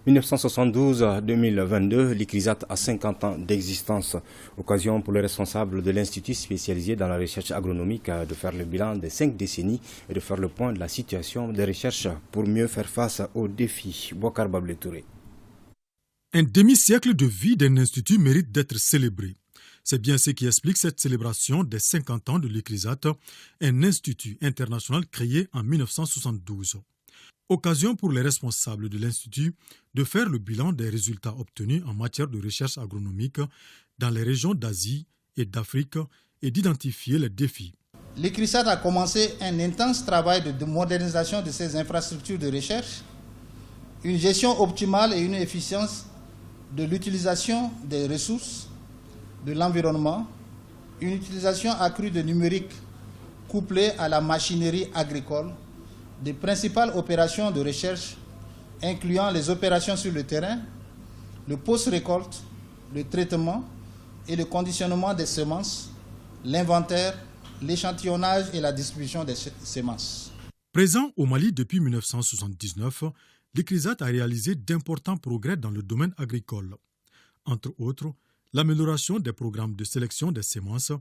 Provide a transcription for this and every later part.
1972-2022, l'ICRISAT a 50 ans d'existence. Occasion pour les responsables de l'Institut spécialisé dans la recherche agronomique de faire le bilan des 5 décennies et de faire le point de la situation des recherches pour mieux faire face aux défis. Bouakar Bablé Touré. Un demi-siècle de vie d'un institut mérite d'être célébré. C'est bien ce qui explique cette célébration des 50 ans de l'ICRISAT, un institut international créé en 1972. Occasion pour les responsables de l'Institut de faire le bilan des résultats obtenus en matière de recherche agronomique dans les régions d'Asie et d'Afrique et d'identifier les défis. L'ICRISAT a commencé un intense travail de modernisation de ses infrastructures de recherche, une gestion optimale et une efficience de l'utilisation des ressources, de l'environnement, une utilisation accrue de numérique couplée à la machinerie agricole, des principales opérations de recherche, incluant les opérations sur le terrain, le post-récolte, le traitement et le conditionnement des semences, l'inventaire, l'échantillonnage et la distribution des semences. Présent au Mali depuis 1979, l'ICRISAT a réalisé d'importants progrès dans le domaine agricole. Entre autres, l'amélioration des programmes de sélection des semences,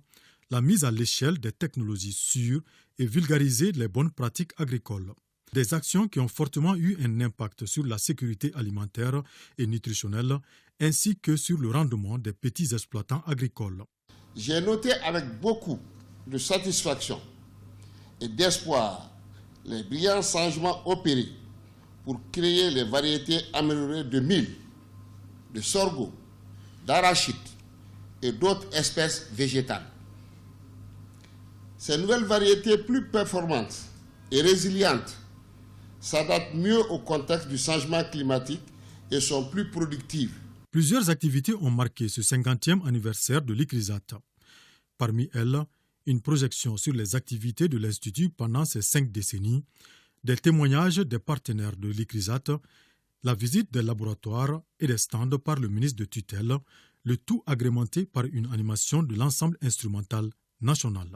la mise à l'échelle des technologies sûres et vulgariser les bonnes pratiques agricoles. Des actions qui ont fortement eu un impact sur la sécurité alimentaire et nutritionnelle, ainsi que sur le rendement des petits exploitants agricoles. J'ai noté avec beaucoup de satisfaction et d'espoir les brillants changements opérés pour créer les variétés améliorées de mil, de sorgho, d'arachide et d'autres espèces végétales. Ces nouvelles variétés plus performantes et résilientes s'adaptent mieux au contexte du changement climatique et sont plus productives. Plusieurs activités ont marqué ce 50e anniversaire de l'ICRISAT. Parmi elles, une projection sur les activités de l'Institut pendant ces 5 décennies, des témoignages des partenaires de l'ICRISAT, la visite des laboratoires et des stands par le ministre de tutelle, le tout agrémenté par une animation de l'ensemble instrumental national.